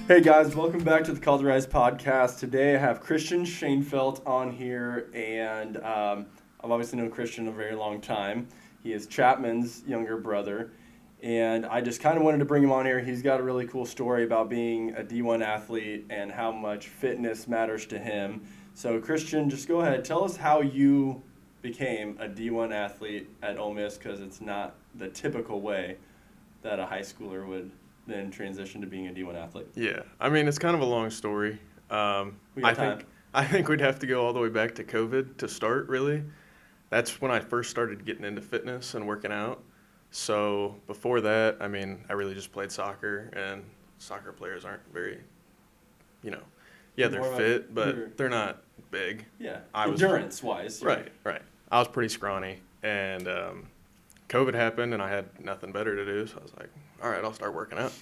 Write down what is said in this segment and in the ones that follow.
Hey guys, welcome back to the Call to Rise podcast. Today I have Christian Schanefelt on here, and I've obviously known Christian a very long time. He is Chapman's younger brother, and I just kind of wanted to bring him on here. He's got a really cool story about being a D1 athlete and how much fitness matters to him. So Christian, just go ahead, tell us how you became a D1 athlete at Ole Miss, because it's not the typical way that a high schooler would then transition to being a D1 athlete. Yeah, I mean it's kind of a long story. We I got time. think we'd have to go all the way back to COVID to start. Really, that's when I first started getting into fitness and working out. So before that, I mean, I really just played soccer, and soccer players aren't very, you know, yeah, they're More like fit, you're- but they're not big. Yeah, I was endurance-wise. right, right. I was pretty scrawny, and COVID happened, and I had nothing better to do, so I was like, all right, I'll start working out.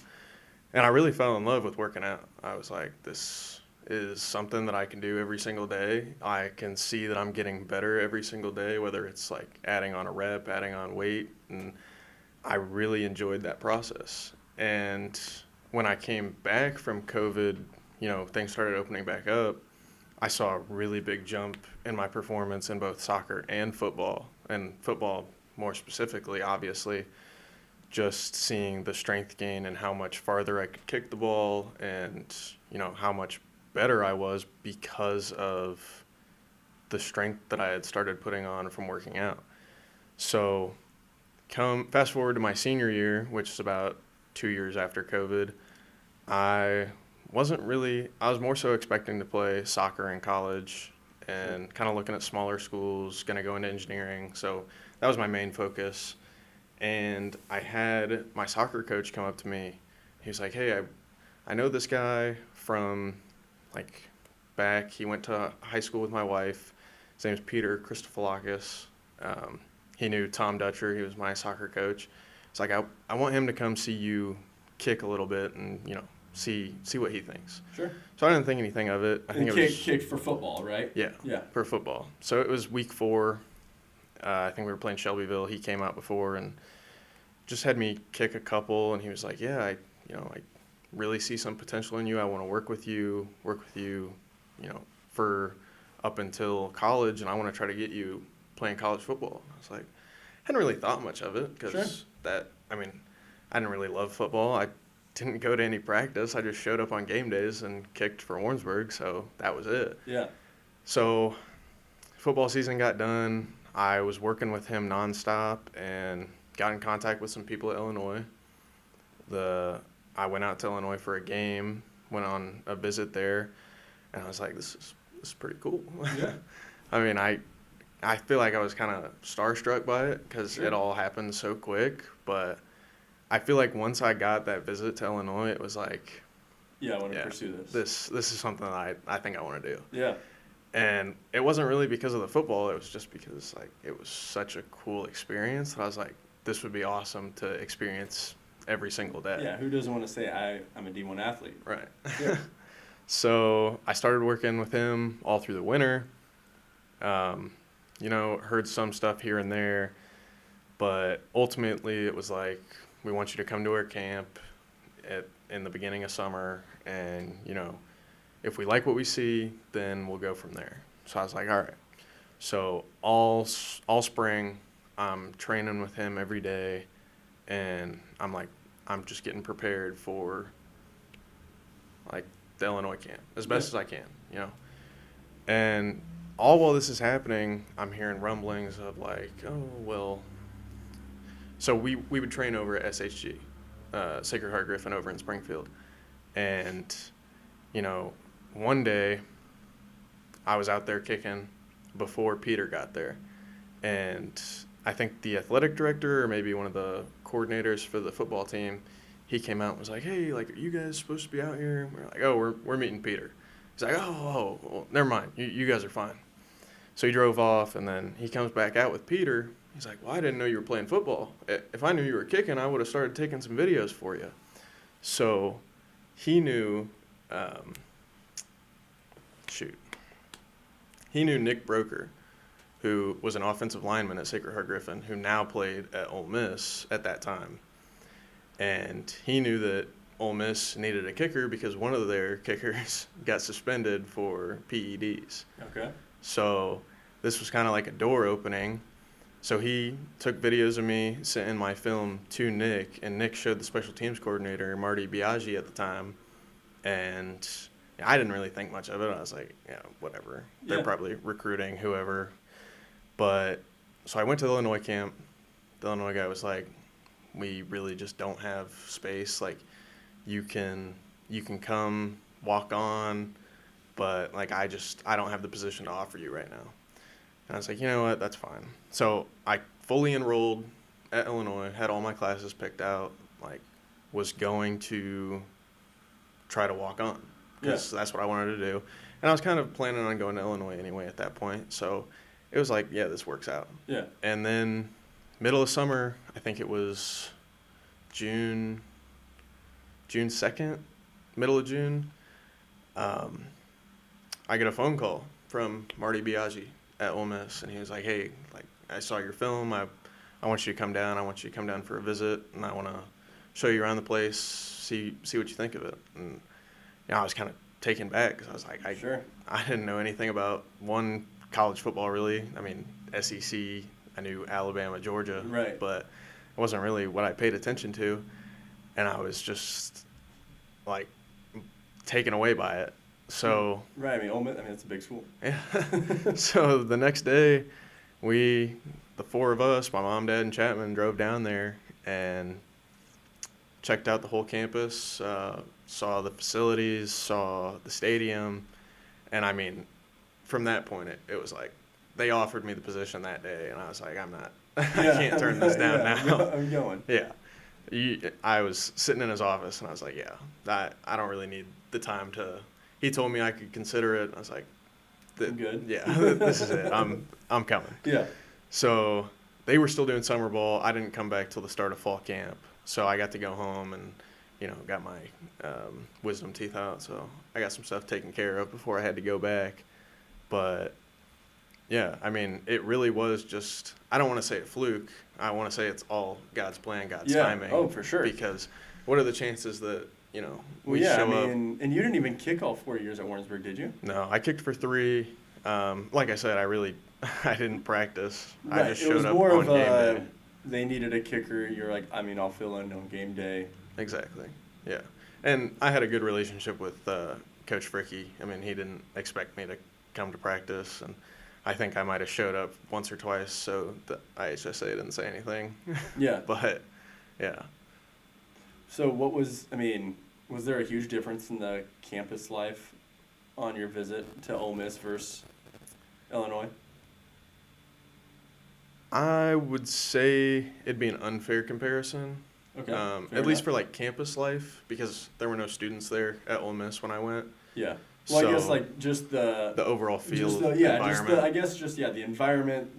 And I really fell in love with working out. I was like, this is something that I can do every single day. I can see that I'm getting better every single day, whether it's like adding on a rep, adding on weight, and I really enjoyed that process. And when I came back from COVID, things started opening back up. I saw a really big jump in my performance in both soccer and football more specifically, obviously. Just seeing the strength gain and how much farther I could kick the ball and, how much better I was because of the strength that I had started putting on from working out. So fast forward to my senior year, which is about 2 years after COVID, I was more so expecting to play soccer in college and kind of looking at smaller schools, going to go into engineering. So that was my main focus. And I had my soccer coach come up to me. He was like, hey, I know this guy from back. He went to high school with my wife. His name's Peter Christophilakis. He knew Tom Dutcher. He was my soccer coach. It's like, I want him to come see you kick a little bit and, see what he thinks. Sure. So I didn't think anything of it. I think it was kicked for football, right? Yeah, for football. So it was week 4. I think we were playing Shelbyville. He came out before and just had me kick a couple, and he was like, yeah, I really see some potential in you. I want to work with you, for up until college, and I want to try to get you playing college football. I was like, I hadn't really thought much of it because I didn't really love football. I didn't go to any practice. I just showed up on game days and kicked for Warrensburg, so that was it. Yeah. So football season got done. I was working with him nonstop and got in contact with some people at Illinois. I went out to Illinois for a game, went on a visit there, and I was like, this is pretty cool. Yeah. I feel like I was kind of starstruck by it because Sure. it all happened so quick, but I feel like once I got that visit to Illinois, it was like, Yeah, I want to pursue this. This is something that I think I want to do. Yeah. And it wasn't really because of the football. It was just because it was such a cool experience that I was like, this would be awesome to experience every single day. Yeah, who doesn't want to say I'm a D1 athlete? Right. Yeah. So I started working with him all through the winter. Heard some stuff here and there, but ultimately it was like, we want you to come to our camp in the beginning of summer, and if we like what we see, then we'll go from there. So I was like, all right. So all spring, I'm training with him every day, and I'm just getting prepared for the Illinois camp as best as I can, And all while this is happening, I'm hearing rumblings of so we would train over at SHG, Sacred Heart Griffin over in Springfield. And, one day I was out there kicking before Peter got there. And I think the athletic director or maybe one of the coordinators for the football team, he came out and was like, hey, are you guys supposed to be out here? And we're like, oh, we're meeting Peter. He's like, oh, well, never mind. You guys are fine. So he drove off, and then he comes back out with Peter. He's like, well, I didn't know you were playing football. If I knew you were kicking, I would have started taking some videos for you. So he knew, Nick Broker, who was an offensive lineman at Sacred Heart Griffin, who now played at Ole Miss at that time. And he knew that Ole Miss needed a kicker because one of their kickers got suspended for PEDs. Okay. So this was kind of like a door opening. So he took videos of me sending my film to Nick, and Nick showed the special teams coordinator, Marty Biaggi, at the time. And I didn't really think much of it. I was like, yeah, whatever. They're probably recruiting whoever. But so I went to the Illinois camp. The Illinois guy was like, we really just don't have space. Like, you can come walk on, but like I don't have the position to offer you right now. And I was like, you know what, that's fine. So I fully enrolled at Illinois, had all my classes picked out, like was going to try to walk on because that's what I wanted to do. And I was kind of planning on going to Illinois anyway at that point. So it was like, yeah, this works out. Yeah. And then middle of summer, I think it was June 2nd, middle of June, I get a phone call from Marty Biaggi at Ole Miss, and he was like, hey, like, I saw your film. I want you to come down. I want you to come down for a visit, and I want to show you around the place, see what you think of it. And I was kind of taken back because I was like, I didn't know anything about college football really. I mean, SEC, I knew Alabama, Georgia, right, but it wasn't really what I paid attention to, and I was just like taken away by it. So right, Ole Miss, it's a big school. Yeah. So the next day, the four of us, my mom, dad, and Chapman, drove down there and checked out the whole campus, saw the facilities, saw the stadium, and I mean, from that point, it was like they offered me the position that day, and I was like, I can't turn this down now. I'm going. Yeah. I was sitting in his office, and I was like, yeah, I don't really need the time to. He told me I could consider it. I was like, I'm good. Yeah, this is it. I'm coming. Yeah. So they were still doing summer ball. I didn't come back till the start of fall camp, so I got to go home and got my wisdom teeth out. So I got some stuff taken care of before I had to go back. But yeah, I mean, it really was just. I don't want to say a fluke. I want to say it's all God's plan, God's timing. Oh, for sure. Because what are the chances that we show up? And you didn't even kick all 4 years at Warrensburg, did you? No, I kicked for 3. Like I said, I didn't practice. Right. I just showed up on game day. They needed a kicker. You're like, I'll fill in on game day. Exactly. Yeah. And I had a good relationship with Coach Fricky. I mean, he didn't expect me to come to practice, and I think I might have showed up once or twice, so the IHSA didn't say anything. Yeah. But, yeah. So was there a huge difference in the campus life on your visit to Ole Miss versus Illinois? I would say it'd be an unfair comparison. Okay. At least for like campus life, because there were no students there at Ole Miss when I went. Yeah. Well, so I guess like just the overall feel, environment. The environment,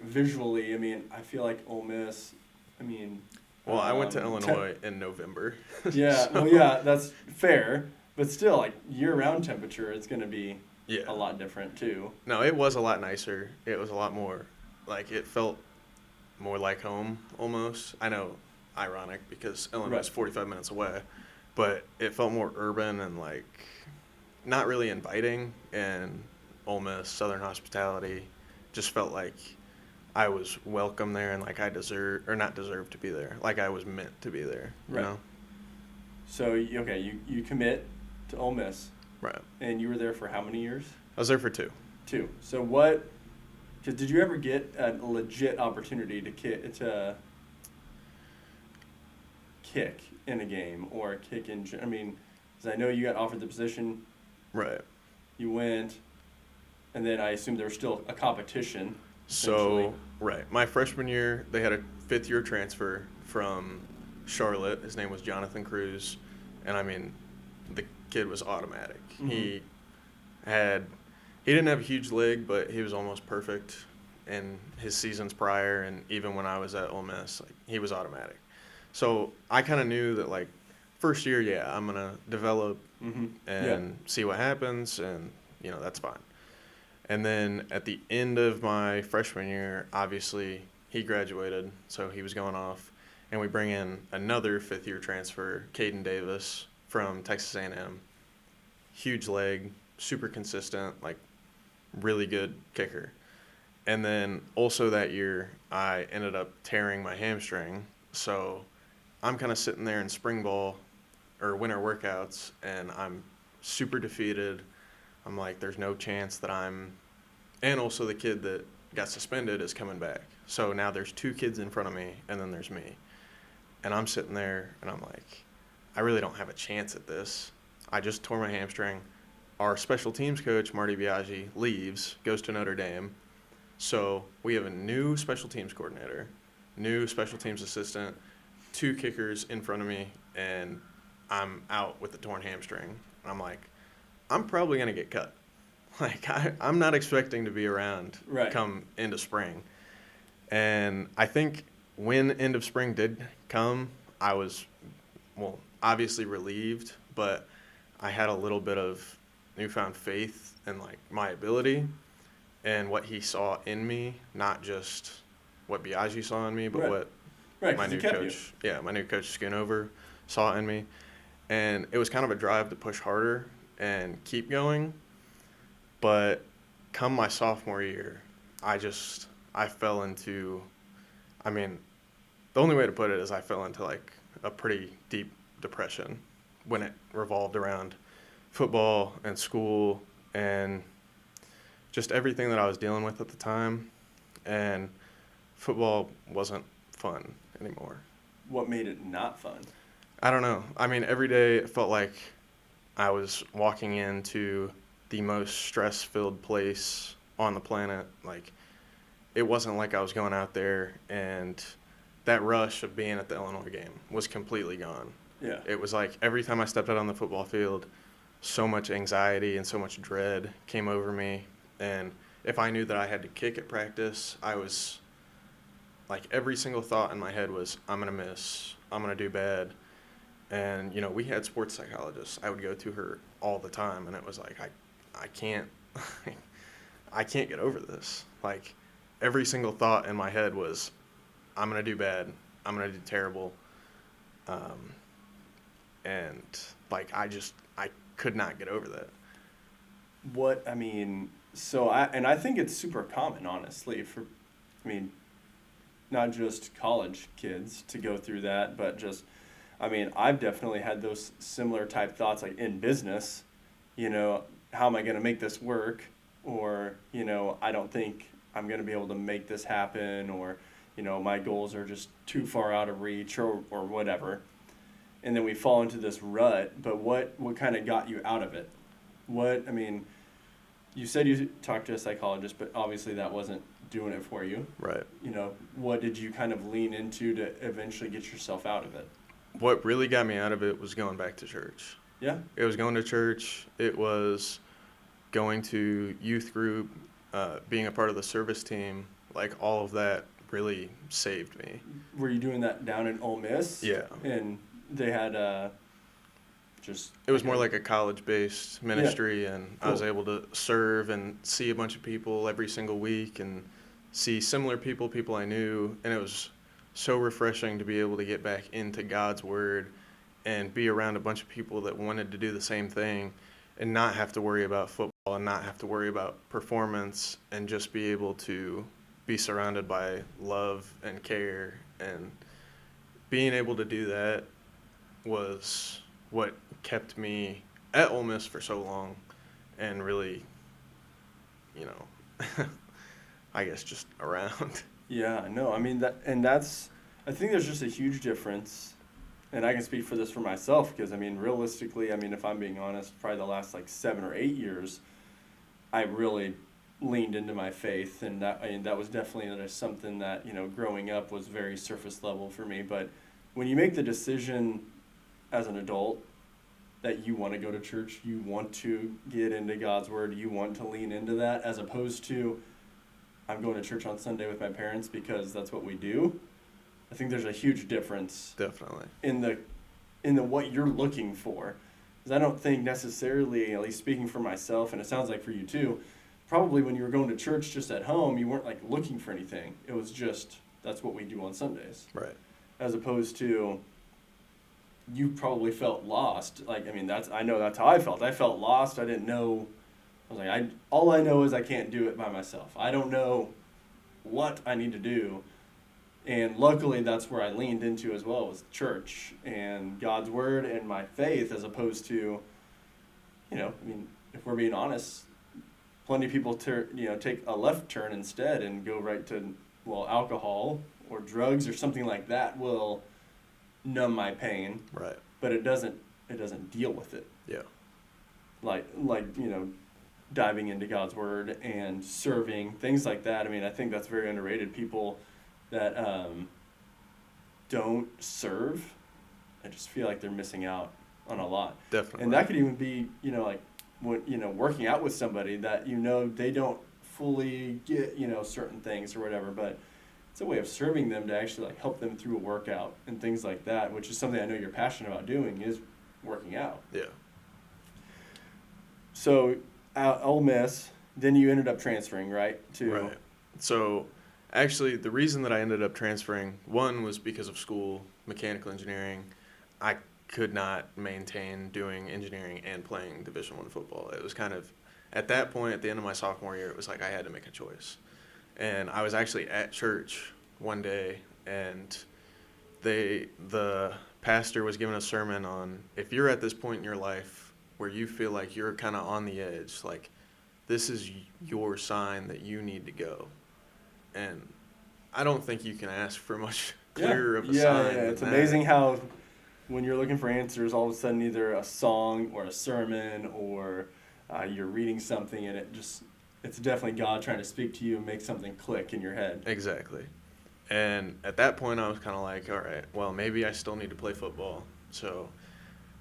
visually. I feel like Ole Miss. Well, I went to Illinois in November. Yeah. So. Well, yeah, that's fair, but still, like year-round temperature, it's going to be a lot different too. No, it was a lot nicer. It was a lot more, like it felt more like home almost. I know, ironic because Illinois is 45 minutes away, but it felt more urban and like not really inviting. And Ole Miss, Southern hospitality, just felt like I was welcome there and like I not deserve to be there. Like I was meant to be there, you know? So, you commit to Ole Miss. Right. And you were there for how many years? I was there for 2. 2. So did you ever get a legit opportunity to kick in a game or kick in, because I know you got offered the position. Right. You went, and then I assume there was still a competition. So, right. My freshman year, they had a 5th-year transfer from Charlotte. His name was Jonathan Cruz. And, the kid was automatic. Mm-hmm. He didn't have a huge leg, but he was almost perfect in his seasons prior. And even when I was at Ole Miss, he was automatic. So I kind of knew that, first year, I'm going to develop and see what happens. And, that's fine. And then at the end of my freshman year, obviously, he graduated, so he was going off. and we bring in another fifth-year transfer, Caden Davis from Texas A&M. Huge leg, super consistent, like really good kicker. And then also that year, I ended up tearing my hamstring. So I'm kind of sitting there in spring ball or winter workouts, and I'm super defeated. I'm like, there's no chance that and also the kid that got suspended is coming back. So now there's two kids in front of me, and then there's me. And I'm sitting there, and I'm like, I really don't have a chance at this. I just tore my hamstring. Our special teams coach, Marty Biaggi, leaves, goes to Notre Dame. So we have a new special teams coordinator, new special teams assistant, two kickers in front of me, and I'm out with the torn hamstring. I'm like, I'm probably going to get cut. Like, I'm not expecting to be around come end of spring. And I think when end of spring did come, I was, obviously relieved, but I had a little bit of newfound faith in, like, my ability and what he saw in me, not just what Biaggi saw in me, but what my new coach, my new coach Schoonover saw in me. And it was kind of a drive to push harder and keep going. But come my sophomore year, I fell into, the only way to put it is I fell into like a pretty deep depression when it revolved around football and school and just everything that I was dealing with at the time. And football wasn't fun anymore. What made it not fun? I don't know. Every day it felt like I was walking into the most stress-filled place on the planet. Like, it wasn't like I was going out there and that rush of being at the Illinois game was completely gone. Yeah. It was like every time I stepped out on the football field, so much anxiety and so much dread came over me. And if I knew that I had to kick at practice, I was like, every single thought in my head was, I'm going to miss, I'm going to do bad. And, we had sports psychologists. I would go to her all the time, and it was like, I can't I can't get over this. Like, every single thought in my head was, I'm going to do bad, I'm going to do terrible. And, like, I could not get over that. I think it's super common, honestly, for, not just college kids to go through that, but just, I've definitely had those similar type thoughts, like in business, how am I going to make this work? Or, I don't think I'm going to be able to make this happen, or, my goals are just too far out of reach, or whatever. And then we fall into this rut, but what kind of got you out of it? You said you talked to a psychologist, but obviously that wasn't doing it for you. Right. What did you kind of lean into to eventually get yourself out of it? What really got me out of it was going back to church. Yeah. It was going to church. It was going to youth group, being a part of the service team. Like, all of that really saved me. Were you doing that down in Ole Miss? Yeah. And they had It was more like a college-based ministry, and cool. I was able to serve and see a bunch of people every single week and see similar people I knew, and it was so refreshing to be able to get back into God's Word and be around a bunch of people that wanted to do the same thing and not have to worry about football and not have to worry about performance and just be able to be surrounded by love and care. And being able to do that was what kept me at Ole Miss for so long and really, I guess just around. Yeah, no, I think there's just a huge difference, and I can speak for this for myself because, realistically, if I'm being honest, probably the last 7 or 8 years, I really leaned into my faith, and that was definitely something that, growing up was very surface level for me. But when you make the decision as an adult that you want to go to church, you want to get into God's Word, you want to lean into that, as opposed to, I'm going to church on Sunday with my parents because that's what we do. I think there's a huge difference. Definitely. In the what you're looking for. Because I don't think necessarily, at least speaking for myself, and it sounds like for you too, probably when you were going to church just at home, you weren't looking for anything. It was just, that's what we do on Sundays. Right. as opposed to you probably felt lost. Like, I mean, I know that's how I felt. I felt lost. I didn't know. I was like, all I know is I can't do it by myself. I don't know what I need to do. And luckily, that's where I leaned into as well, was church and God's word and my faith, as opposed to, I mean, if we're being honest, plenty of people take a left turn instead and go right to, well, alcohol or drugs or something like that will numb my pain. Right. But it doesn't deal with it. Yeah. Like diving into God's word and serving, things like that. I mean, I think that's very underrated. People that don't serve, I just feel like they're missing out on a lot. Definitely. And that could even be, like when, working out with somebody that they don't fully get, certain things or whatever, but it's a way of serving them to actually like help them through a workout and things like that, which is something I know you're passionate about doing, is working out. Yeah. So Ole Miss, then you ended up transferring, right? Right. So actually, the reason that I ended up transferring, one, was because of school, mechanical engineering. I could not maintain doing engineering and playing Division I football. It was kind of, at that point, at the end of my sophomore year, it was like I had to make a choice. And I was actually at church one day, and the pastor was giving a sermon on, if you're at this point in your life where you feel like you're kind of on the edge, like this is your sign that you need to go. And I don't think you can ask for much clearer of a sign. Yeah, it's amazing how when you're looking for answers, all of a sudden either a song or a sermon or you're reading something, and it's definitely God trying to speak to you and make something click in your head. Exactly. And at that point, I was kind of like, all right, well, maybe I still need to play football. So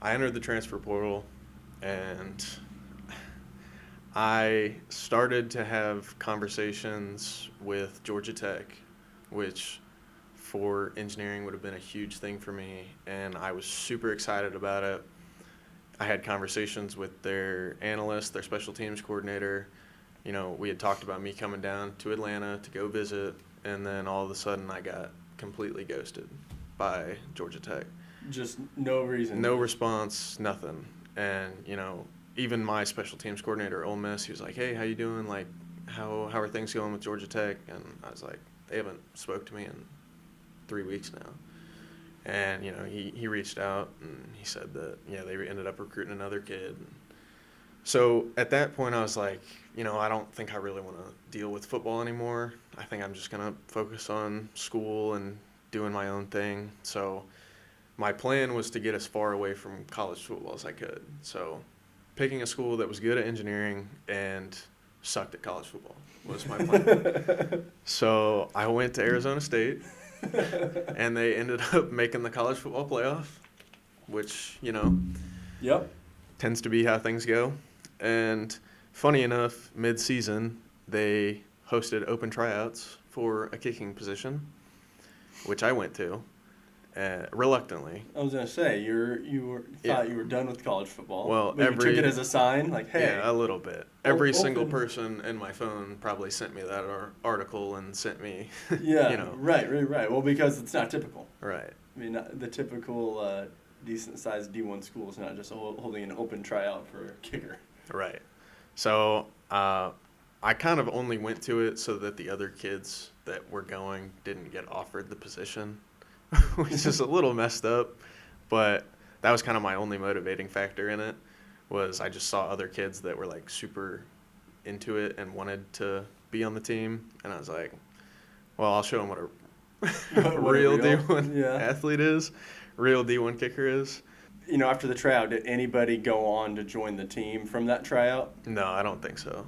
I entered the transfer portal, and I started to have conversations with Georgia Tech, which for engineering would have been a huge thing for me, and I was super excited about it. I had conversations with their analyst, their special teams coordinator. We had talked about me coming down to Atlanta to go visit, and then all of a sudden I got completely ghosted by Georgia Tech. Just no reason. No response, nothing. And, even my special teams coordinator, Ole Miss, he was like, hey, how you doing? Like, how are things going with Georgia Tech? And I was like, they haven't spoke to me in 3 weeks now. And, he reached out, and he said that, they ended up recruiting another kid. So at that point, I was like, I don't think I really want to deal with football anymore. I think I'm just going to focus on school and doing my own thing. So my plan was to get as far away from college football as I could. So picking a school that was good at engineering and sucked at college football was my plan. So I went to Arizona State, and they ended up making the college football playoff, which, Yep. tends to be how things go. And funny enough, mid-season, they hosted open tryouts for a kicking position, which I went to, reluctantly. I was gonna say you thought you were done with college football. Well, maybe took it as a sign, like, hey. Yeah, a little bit. Every single person in my phone probably sent me that article and sent me. Yeah. Right. Well, because it's not typical. Right. I mean, the typical decent-sized D1 school is not just holding an open tryout for a kicker. Right. So I kind of only went to it so that the other kids that were going didn't get offered the position, which is a little messed up. But that was kind of my only motivating factor in it, was I just saw other kids that were like super into it and wanted to be on the team. And I was like, well, I'll show them what a real D1 athlete is, real D1 kicker is. After the tryout, did anybody go on to join the team from that tryout? No, I don't think so.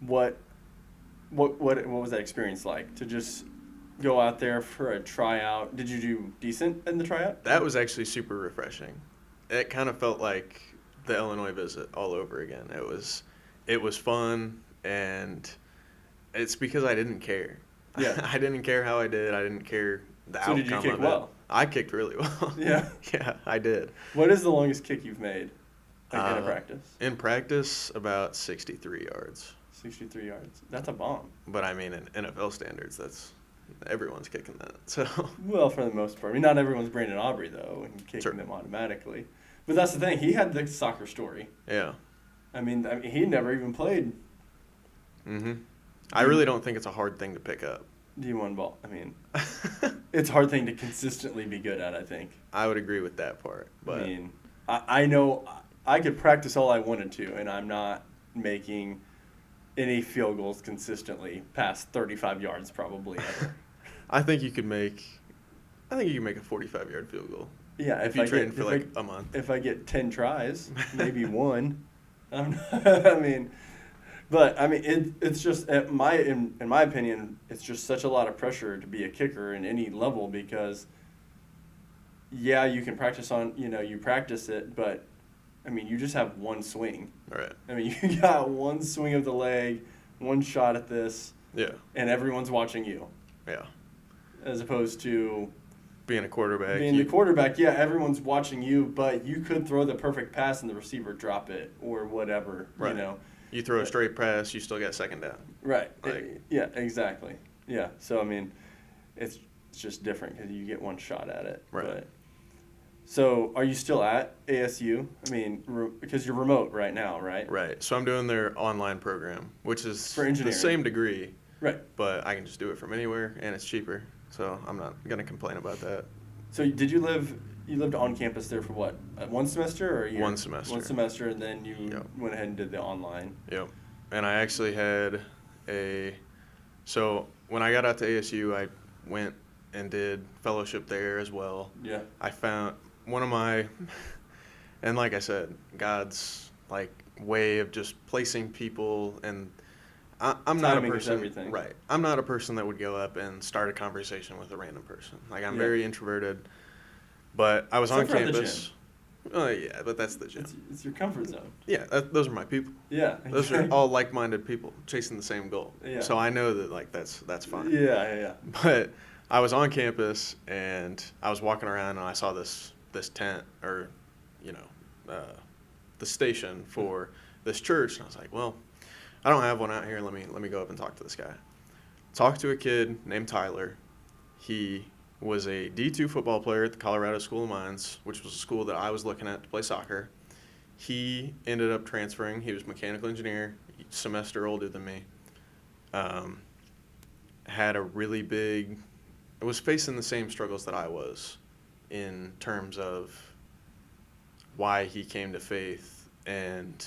What was that experience like, to just go out there for a tryout? Did you do decent in the tryout? That was actually super refreshing. It kind of felt like the Illinois visit all over again. It was fun, and it's because I didn't care. Yeah. I didn't care how I did. I didn't care the outcome of it. So did you kick well? I kicked really well. Yeah. Yeah, I did. What is the longest kick you've made, in a practice? In practice, about 63 yards. 63 yards. That's a bomb. But I mean, in NFL standards, that's everyone's kicking that. So Well, for the most part. I mean, not everyone's Brandon Aubrey, though, and kicking Sure. them automatically. But that's the thing. He had the soccer story. yeah. I mean he never even played I really don't think it's a hard thing to pick up. D1 ball. I mean, it's a hard thing to consistently be good at, I think. I would agree with that part. But I mean, I know I could practice all I wanted to, and I'm not making any field goals consistently past 35 yards probably ever. I think you could make a 45-yard field goal. Yeah, if you train for like a month. If I get 10 tries, maybe one. I mean, but I mean it's just in my opinion, it's just such a lot of pressure to be a kicker in any level because yeah, you can practice you practice it, but I mean, you just have one swing. Right. I mean, you got one swing of the leg, one shot at this. Yeah. And everyone's watching you. Yeah. As opposed to being a quarterback. the quarterback, yeah, everyone's watching you, but you could throw the perfect pass and the receiver drop it or whatever, right. You throw a straight pass, you still got second down. Right. Yeah, exactly. Yeah. So, I mean, it's just different because you get one shot at it. Right. But, so, are you still at ASU? I mean, because you're remote right now, right? Right. So I'm doing their online program, which is for engineering. The same degree. Right. But I can just do it from anywhere, and it's cheaper. So I'm not going to complain about that. So you lived on campus there for what, one semester or a year? 1 semester. 1 semester, and then you went ahead and did the online. Yep. And I actually had so when I got out to ASU, I went and did fellowship there as well. Yeah. I found one of my, and like I said, God's like way of just placing people, and I'm not a person, right? I'm not a person that would go up and start a conversation with a random person. Like I'm very introverted, but I was on campus. Oh yeah, but that's the gym. It's your comfort zone. Yeah, those are my people. Yeah, those are all like-minded people chasing the same goal. Yeah. So I know that like that's fine. Yeah. But I was on campus and I was walking around and I saw this tent or, the station for this church, and I was like, well, I don't have one out here. Let me go up and talk to this guy. Talked to a kid named Tyler. He was a D2 football player at the Colorado School of Mines, which was a school that I was looking at to play soccer. He ended up transferring. He was a mechanical engineer, semester older than me. Had a really big, was facing the same struggles that I was in terms of why he came to faith and,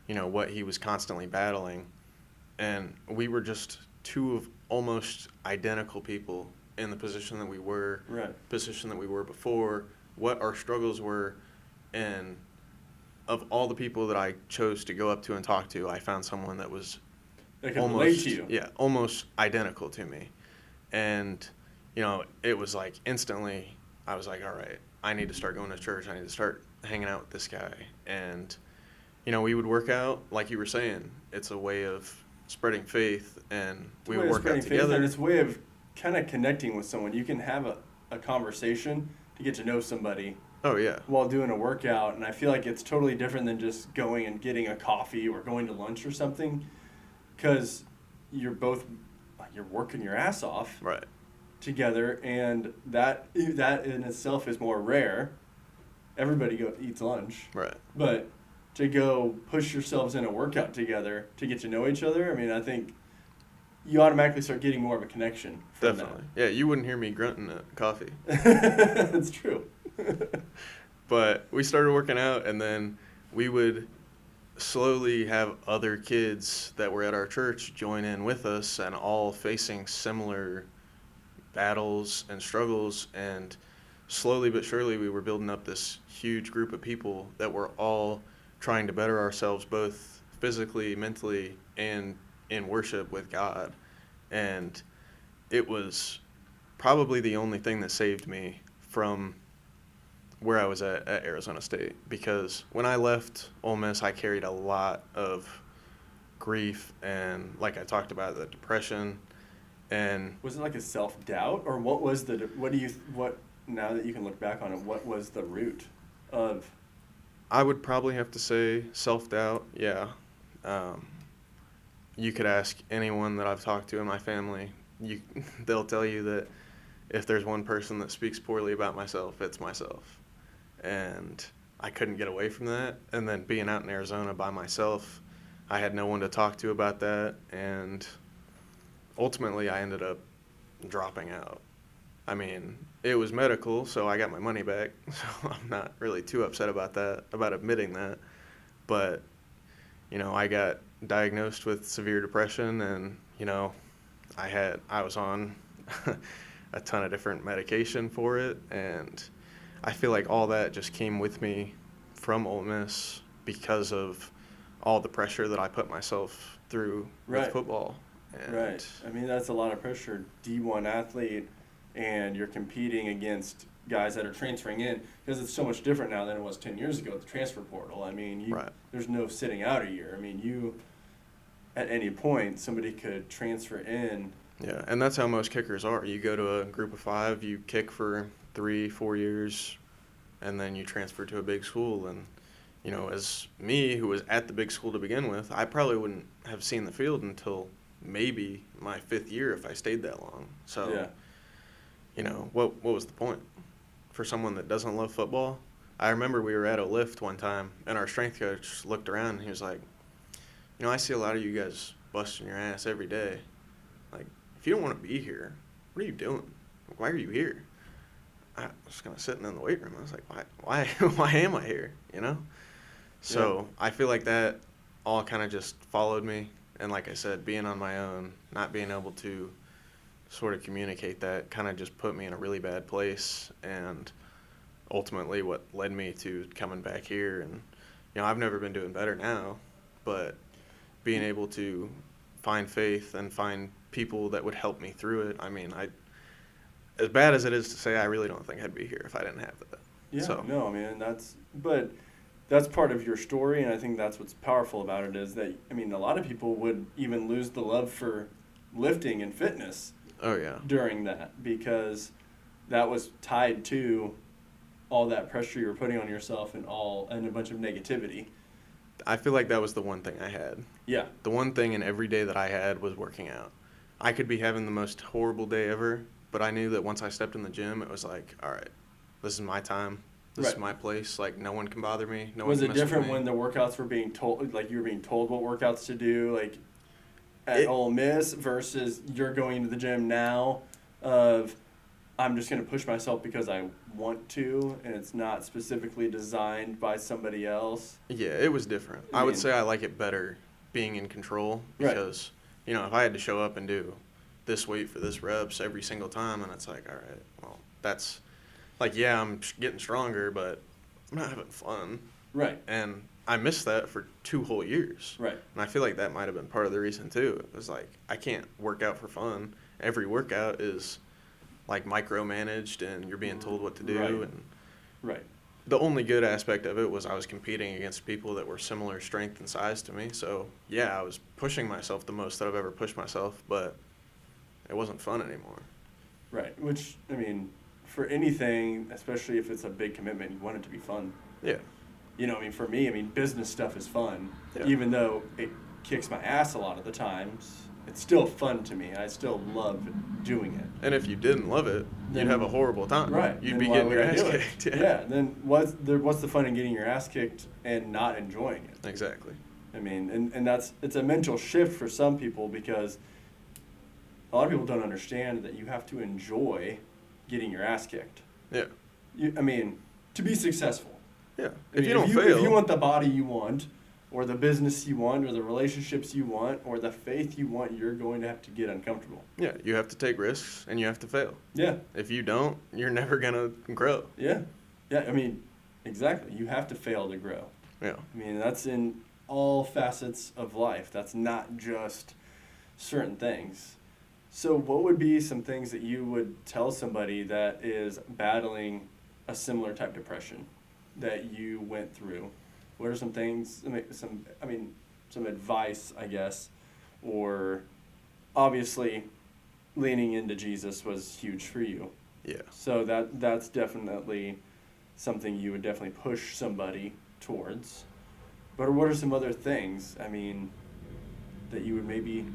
what he was constantly battling. And we were just two of almost identical people in the position that we were, position that we were before, what our struggles were, and of all the people that I chose to go up to and talk to, I found someone that was relate to you. Yeah, almost identical to me. And, it was like instantly, I was like, all right, I need to start going to church. I need to start hanging out with this guy. And, we would work out, like you were saying, it's a way of spreading faith, and we would work out together. And it's a way of kind of connecting with someone. You can have a conversation to get to know somebody. Oh, yeah. While doing a workout, and I feel like it's totally different than just going and getting a coffee or going to lunch or something, because you're working your ass off together, and that in itself is more rare. Everybody eats lunch, but to go push yourselves in a workout together to get to know each other, I mean, I think you automatically start getting more of a connection from Definitely. That. Yeah, you wouldn't hear me grunting at coffee. That's true. But we started working out, and then we would slowly have other kids that were at our church join in with us, and all facing similar battles and struggles. And slowly but surely, we were building up this huge group of people that were all trying to better ourselves, both physically, mentally, and in worship with God. And it was probably the only thing that saved me from where I was at Arizona State, because when I left Ole Miss, I carried a lot of grief and, like I talked about, the depression. And was it like a self-doubt, or what was now that you can look back on it, what was the root of? I would probably have to say self-doubt, yeah. You could ask anyone that I've talked to in my family. you they'll tell you that if there's one person that speaks poorly about myself, it's myself. And I couldn't get away from that. And then being out in Arizona by myself, I had no one to talk to about that. And ultimately, I ended up dropping out. I mean, it was medical, so I got my money back. So I'm not really too upset about that, about admitting that. But, I got diagnosed with severe depression, and, I was on a ton of different medication for it, and I feel like all that just came with me from Ole Miss because of all the pressure that I put myself through with Right. football. And Right. I mean, that's a lot of pressure. D1 athlete, and you're competing against guys that are transferring in because it's so much different now than it was 10 years ago at the transfer portal. I mean, Right. there's no sitting out a year. I mean, at any point, somebody could transfer in. Yeah, and that's how most kickers are. You go to a group of 5, you kick for 3-4 years, and then you transfer to a big school. And, as me, who was at the big school to begin with, I probably wouldn't have seen the field until maybe my 5th year if I stayed that long. So, Yeah. What was the point? For someone that doesn't love football, I remember we were at a lift one time, and our strength coach looked around, and he was like, I see a lot of you guys busting your ass every day. Like, if you don't want to be here, what are you doing? Why are you here? I was kind of sitting in the weight room. I was like, why why am I here, So I feel like that all kind of just followed me. And like I said, being on my own, not being able to sort of communicate that kind of just put me in a really bad place. And ultimately what led me to coming back here. And, I've never been doing better now, but being able to find faith and find people that would help me through it. I mean, as bad as it is to say, I really don't think I'd be here if I didn't have that. Yeah. So. No, I mean, that's part of your story, and I think that's what's powerful about it is that, I mean, a lot of people would even lose the love for lifting and fitness Oh, yeah. during that because that was tied to all that pressure you were putting on yourself and a bunch of negativity. I feel like that was the one thing I had. Yeah. The one thing in every day that I had was working out. I could be having the most horrible day ever, but I knew that once I stepped in the gym, it was like, all right, this is my time. This is my place. Like, no one can bother me. No Was one it can mess with different me. when the workouts were being told, like you were being told what workouts to do, like at Ole Miss versus you're going to the gym now of I'm just going to push myself because I want to, and it's not specifically designed by somebody else? Yeah, it was different. I would say I like it better being in control because, if I had to show up and do this weight for this reps every single time, and it's like, all right, well, that's like, yeah, I'm getting stronger, but I'm not having fun. Right. And I missed that for 2 whole years. Right. And I feel like that might have been part of the reason, too. It was like, I can't work out for fun. Every workout is, like, micromanaged, and you're being told what to do. Right. And Right. the only good aspect of it was I was competing against people that were similar strength and size to me. So, yeah, I was pushing myself the most that I've ever pushed myself, but it wasn't fun anymore. Right. Which, I mean, for anything, especially if it's a big commitment, you want it to be fun. Yeah. For me, business stuff is fun. Yeah. Even though it kicks my ass a lot of the times, it's still fun to me. I still love doing it. And if you didn't love it, Then, you'd have a horrible time. Right. You'd then be why getting would your I ass do it? kicked. Yeah. Then what's the fun in getting your ass kicked and not enjoying it? Exactly. And it's a mental shift for some people because a lot of people don't understand that you have to enjoy getting your ass kicked. Yeah. To be successful. Yeah. If you want the body you want, or the business you want, or the relationships you want, or the faith you want, you're going to have to get uncomfortable. Yeah, you have to take risks and you have to fail. Yeah. If you don't, you're never going to grow. Yeah. Yeah, exactly. You have to fail to grow. Yeah. That's in all facets of life. That's not just certain things. So what would be some things that you would tell somebody that is battling a similar type depression that you went through? What are some things, some advice, I guess, or obviously leaning into Jesus was huge for you. Yeah. So that's definitely something you would definitely push somebody towards. But what are some other things, that you would maybe...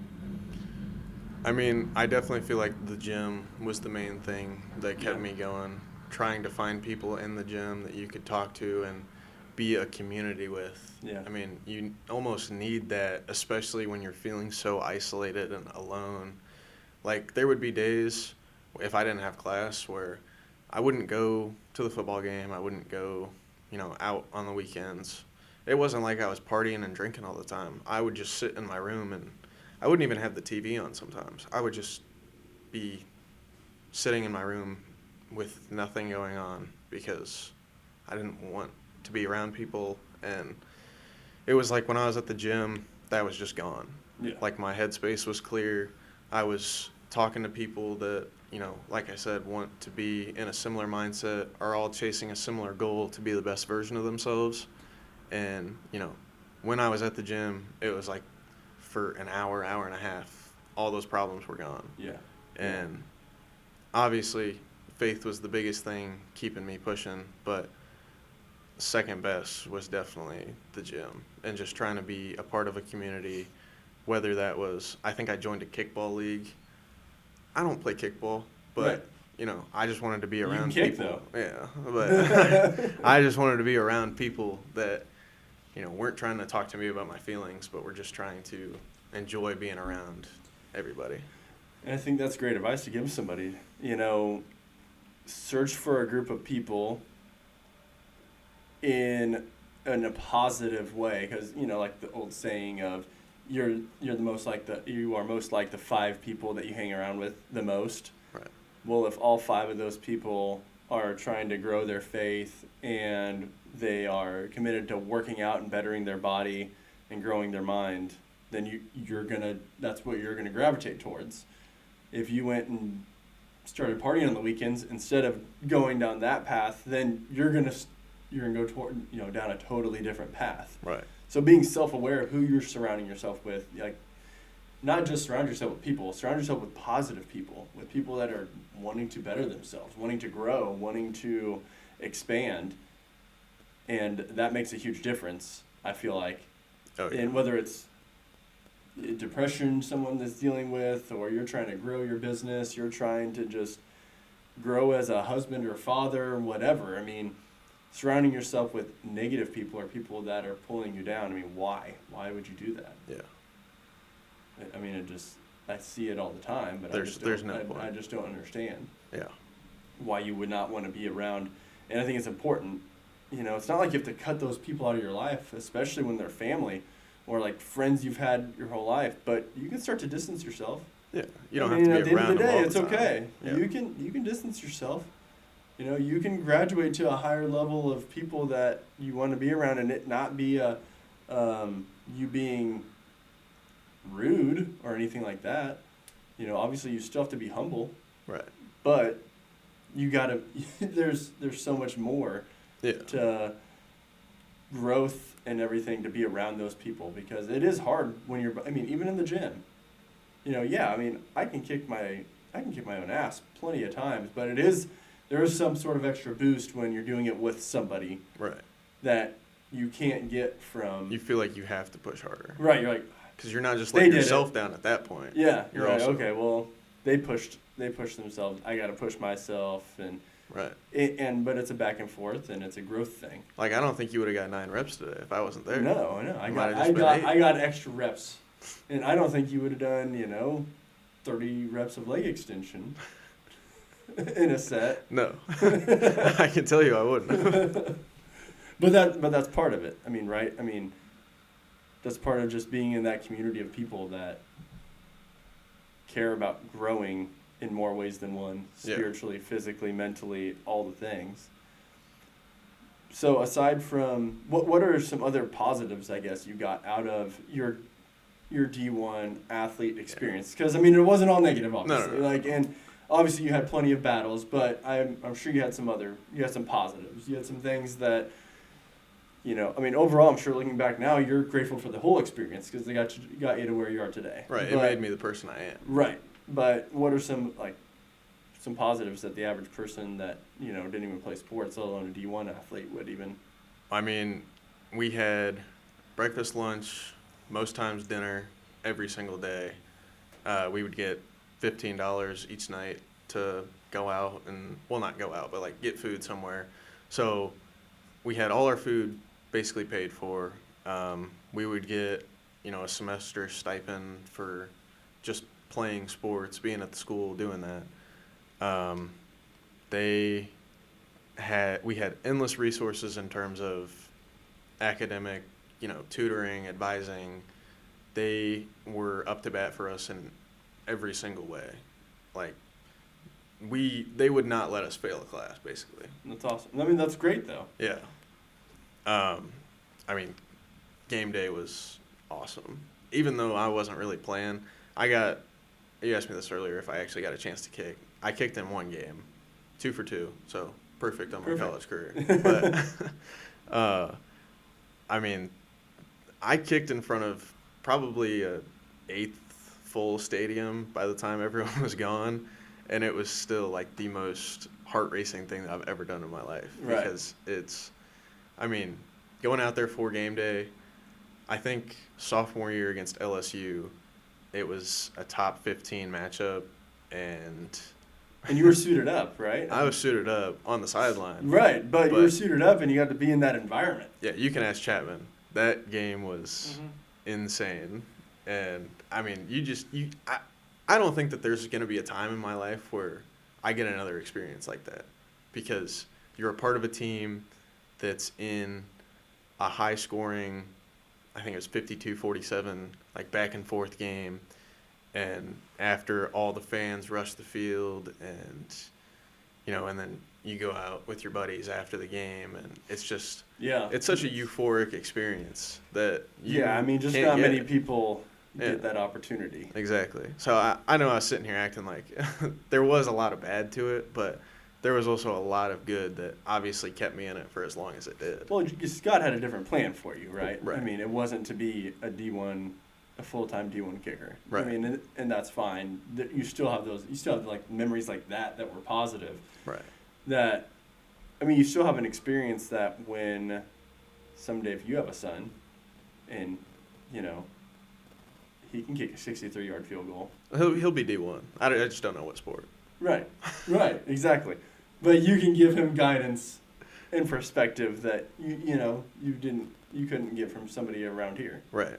I mean, I definitely feel like the gym was the main thing that kept Yeah. me going. Trying to find people in the gym that you could talk to and be a community with. Yeah. I mean, you almost need that, especially when you're feeling so isolated and alone. Like, there would be days if I didn't have class where I wouldn't go to the football game. I wouldn't go, out on the weekends. It wasn't like I was partying and drinking all the time. I would just sit in my room and I wouldn't even have the TV on sometimes. I would just be sitting in my room with nothing going on because I didn't want to be around people. And it was like when I was at the gym, that was just gone. Yeah. Like my headspace was clear. I was talking to people that, like I said, want to be in a similar mindset, are all chasing a similar goal to be the best version of themselves. And, when I was at the gym, it was like for an hour, hour and a half, all those problems were gone. Yeah. And obviously, faith was the biggest thing keeping me pushing, but second best was definitely the gym and just trying to be a part of a community, whether that was, I think I joined a kickball league. I don't play kickball, but, Right. I just wanted to be You can around kick, people. though. Yeah, but I just wanted to be around people that, weren't trying to talk to me about my feelings, but were just trying to enjoy being around everybody. And I think that's great advice to give somebody. Search for a group of people in a positive way, because like the old saying of you are most like the 5 people that you hang around with the most. Right. Well, if all 5 of those people are trying to grow their faith and they are committed to working out and bettering their body and growing their mind, then that's what you're gonna gravitate towards. If you went and started partying on the weekends instead of going down that path, then you're gonna go toward down a totally different path. Right. So being self-aware of who you're surrounding yourself with, like, not just surround yourself with people, surround yourself with positive people, with people that are wanting to better themselves, wanting to grow, wanting to expand, and that makes a huge difference, I feel like. Oh, yeah. And whether it's depression someone that's dealing with, or you're trying to grow your business, you're trying to just grow as a husband or father, whatever. I mean, surrounding yourself with negative people or people that are pulling you down, I mean, why? Why would you do that? Yeah. I mean, I see it all the time, but There's no point. I just don't understand Yeah. why you would not want to be around. And I think it's important. It's not like you have to cut those people out of your life, especially when they're family or like friends you've had your whole life. But you can start to distance yourself. Yeah. You don't I have mean, to at be the around end of the them day, all it's the time. okay. Yeah. You can distance yourself. You can graduate to a higher level of people that you want to be around, and it not be you being rude or anything like that. Obviously you still have to be humble, Right. but you gotta. there's so much more Yeah. to growth and everything to be around those people, because it is hard when you're. I mean, even in the gym. I mean, I can kick my own ass plenty of times, but there is some sort of extra boost when you're doing it with somebody Right. that you can't get from. You feel like you have to push harder. Right, you're like, Because you're not just They letting did yourself down at that point. yeah, You're right, also okay. Well, they pushed themselves. I got to push myself, right. but it's a back and forth, and it's a growth thing. Like I don't think you would have got 9 reps today if I wasn't there. No, I You got might have just been 8. I got extra reps, and I don't think you would have done 30 reps of leg extension in a set. No. I can tell you I wouldn't. But that's part of it. I mean, right? I mean, that's part of just being in that community of people that care about growing in more ways than one, Yeah. spiritually, physically, mentally, all the things. So aside from what are some other positives, I guess, you got out of your D1 athlete experience? Because I mean, it wasn't all negative, obviously. No. And obviously you had plenty of battles, but I'm sure you had some positives. You had some things that, I mean, overall, I'm sure looking back now, you're grateful for the whole experience because they got you to where you are today. Right. It But- made me the person I am. Right. But what are some positives that the average person that, didn't even play sports, let alone a D1 athlete, would even? I mean, we had breakfast, lunch, most times dinner, every single day. We would get $15 each night to go out and, well, not go out, but like get food somewhere. So we had all our food basically paid for. We would get, a semester stipend for just playing sports, being at the school, doing that. They we had endless resources in terms of academic, tutoring, advising. They were up to bat for us in every single way. Like, they would not let us fail a class, basically. That's awesome. I mean, that's great, though. Yeah. Game day was awesome. Even though I wasn't really playing, you asked me this earlier, if I actually got a chance to kick. I kicked in one game, 2 for 2, so perfect on my college career. But, I kicked in front of probably a 8th full stadium by the time everyone was gone, and it was still like the most heart-racing thing that I've ever done in my life. Right. Because going out there for game day, I think sophomore year against LSU, it was a top 15 matchup, and you were suited up, right? I was suited up on the sideline. Right, but you were suited up and you got to be in that environment. Yeah, you can ask Chapman. That game was insane. And, I don't think that there's going to be a time in my life where I get another experience like that, because you're a part of a team that's in a high-scoring, I think it was 52-47, like back-and-forth game, and after all the fans rush the field and, and then you go out with your buddies after the game, and it's just it's such a euphoric experience that just not many people get that opportunity. Exactly. So I know I was sitting here acting like there was a lot of bad to it, but there was also a lot of good that obviously kept me in it for as long as it did. Well, Scott had a different plan for you, right? Right. It wasn't to be a full-time D1 kicker. Right. And that's fine. You still have like memories like that were positive. Right. That, you still have an experience that when someday if you have a son and, he can kick a 63-yard field goal. He'll be D1. I just don't know what sport. Right, exactly. But you can give him guidance and perspective that you couldn't get from somebody around here. Right.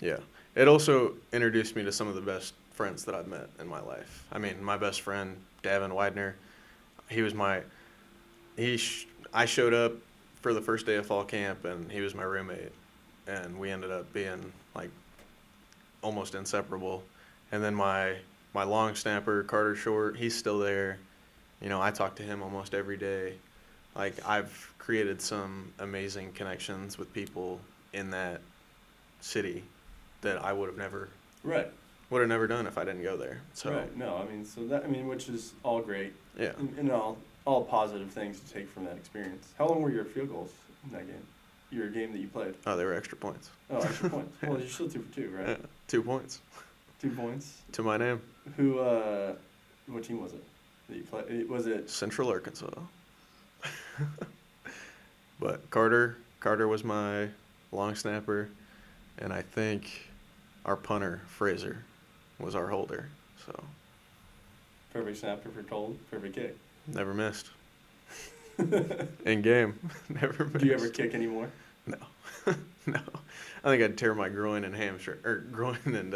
Yeah. It also introduced me to some of the best friends that I've met in my life. My best friend, Davin Widener, I showed up for the first day of fall camp, and he was my roommate, and we ended up being like almost inseparable. And then my long snapper, Carter Short, he's still there. I talk to him almost every day. Like, I've created some amazing connections with people in that city that I would have never done if I didn't go there. So right. No, which is all great. Yeah. And all positive things to take from that experience. How long were your field goals in that game? Your game that you played? Oh, they were extra points. Oh, extra points. Well, you're still 2 for 2, right? Yeah, 2 points. 2 points. To my name. Who? What team was it that you played? Was it Central Arkansas? But Carter was my long snapper, and I think our punter Fraser was our holder. So perfect snapper for told, perfect kick. Never missed. In game, never missed. Do you ever kick anymore? No, no. I think I'd tear my groin and hamstring, or groin and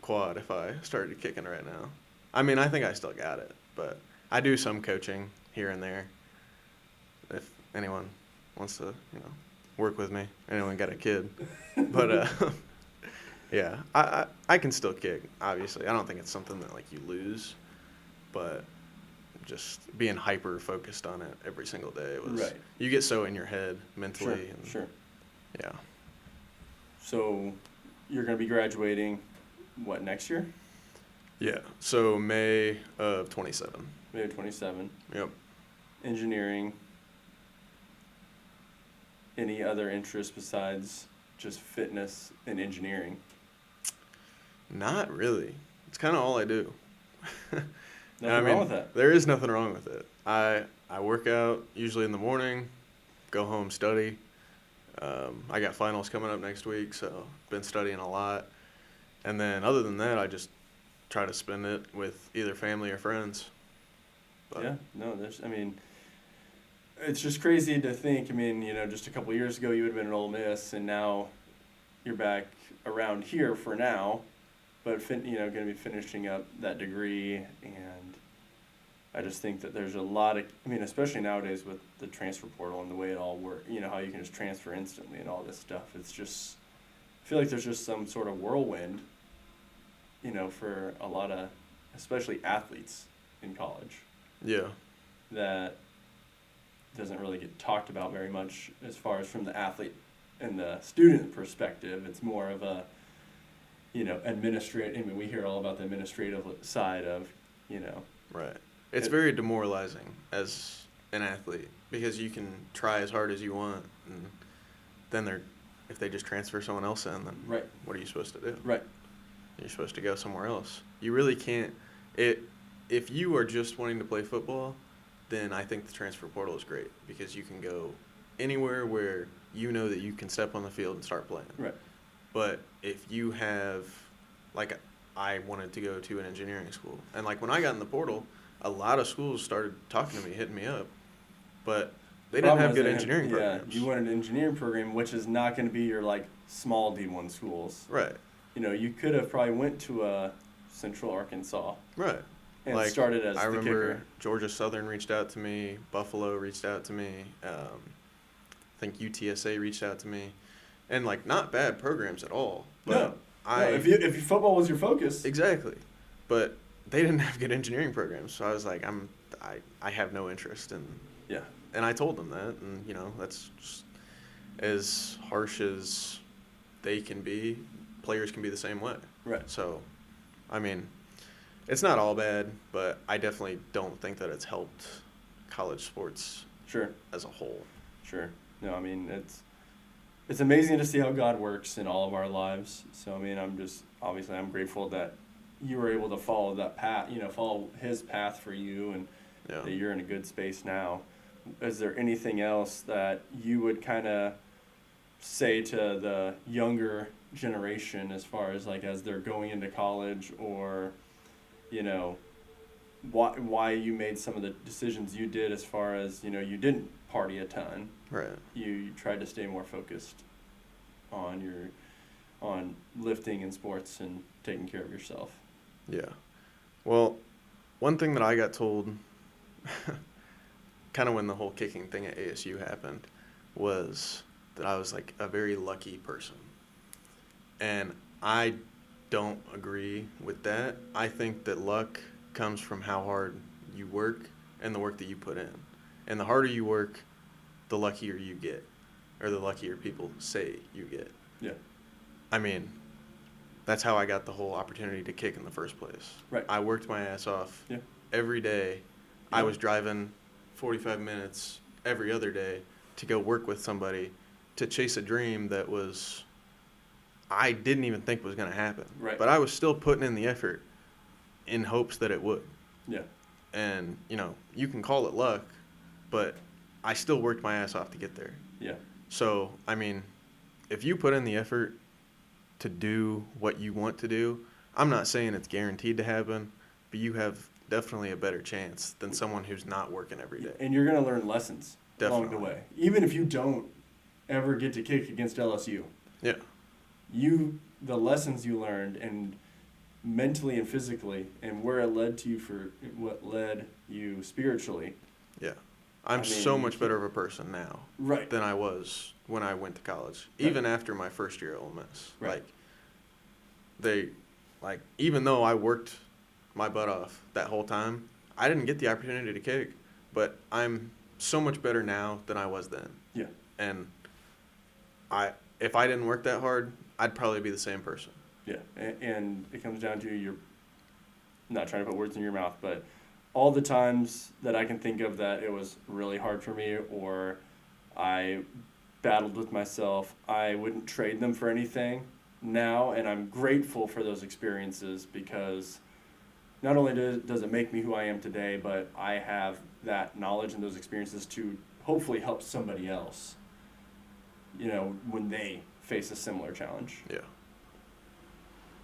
quad if I started kicking right now. I think I still got it, but I do some coaching here and there. If anyone wants to, work with me, anyone got a kid, but yeah, I can still kick. Obviously, I don't think it's something that you lose, but just being hyper focused on it every single day was right. You get so in your head mentally. Sure. Yeah. So you're going to be graduating, what, next year? Yeah. So May of 27. May of 27. Yep. Engineering. Any other interests besides just fitness and engineering? Not really. It's kind of all I do. Nothing wrong with that. There is nothing wrong with it. I work out usually in the morning, go home, study. I got finals coming up next week, so been studying a lot. And then other than that, I just try to spend it with either family or friends. But Yeah, no, it's just crazy to think. Just a couple years ago you would have been at Ole Miss, and now you're back around here for now, but going to be finishing up that degree. And I just think that there's a lot of, especially nowadays with the transfer portal and the way it all works, how you can just transfer instantly and all this stuff. It's just, I feel like there's just some sort of whirlwind, for a lot of, especially athletes in college, yeah, that doesn't really get talked about very much as far as from the athlete and the student perspective. It's more of a, administrative. We hear all about the administrative side of, right. It's very demoralizing as an athlete because you can try as hard as you want, and then if they just transfer someone else in, then right. What are you supposed to do? Right. You're supposed to go somewhere else. You really can't. If you are just wanting to play football, then I think the transfer portal is great because you can go anywhere where you know that you can step on the field and start playing. Right. But if you have, like, I wanted to go to an engineering school, and like when I got in the portal, a lot of schools started talking to me, hitting me up, but they didn't have good engineering programs. Yeah, you want an engineering program, which is not going to be your small D1 schools. Right. You could have probably went to a Central Arkansas. Right. And started as I the remember kicker. Georgia Southern reached out to me, Buffalo reached out to me, I think UTSA reached out to me, and not bad programs at all. But no. If football was your focus. Exactly, but they didn't have good engineering programs, so I was like, I have no interest in. Yeah. And I told them that, and that's just as harsh as they can be. Players can be the same way. Right. So, it's not all bad, but I definitely don't think that it's helped college sports Sure. as a whole. Sure. No, it's amazing to see how God works in all of our lives. So, I'm grateful that you were able to follow that path, follow his path for you, and that you're in a good space now. Is there anything else that you would kind of say to the younger generation as far as as they're going into college, or why you made some of the decisions you did as far as you didn't party a ton, Right. you tried to stay more focused on lifting and sports and taking care of yourself? Yeah. Well, one thing that I got told kind of when the whole kicking thing at ASU happened was that I was a very lucky person. And I don't agree with that. I think that luck comes from how hard you work and the work that you put in. And the harder you work, the luckier you get, or the luckier people say you get. Yeah. That's how I got the whole opportunity to kick in the first place. Right. I worked my ass off every day. Yeah. I was driving 45 minutes every other day to go work with somebody to chase a dream that I didn't even think was going to happen. Right. But I was still putting in the effort in hopes that it would. Yeah. And, you can call it luck, but I still worked my ass off to get there. Yeah. So, if you put in the effort to do what you want to do, I'm not saying it's guaranteed to happen, but you have definitely a better chance than someone who's not working every day. And you're going to learn lessons along the way. Even if you don't ever get to kick against LSU. Yeah. The lessons you learned, and mentally and physically, and where it led to you for what led you spiritually. Yeah. I'm so much better of a person now than I was when I went to college, even after my first year at Ole Miss. Right. Even though I worked my butt off that whole time, I didn't get the opportunity to kick, but I'm so much better now than I was then. Yeah. And if I didn't work that hard, I'd probably be the same person. Yeah, and it comes down to, you're not trying to put words in your mouth, but all the times that I can think of that it was really hard for me, or I battled with myself, I wouldn't trade them for anything now, and I'm grateful for those experiences, because not only does it make me who I am today, but I have that knowledge and those experiences to hopefully help somebody else, when they face a similar challenge. Yeah.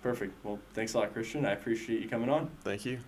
Perfect. Well, thanks a lot, Christian. I appreciate you coming on. Thank you.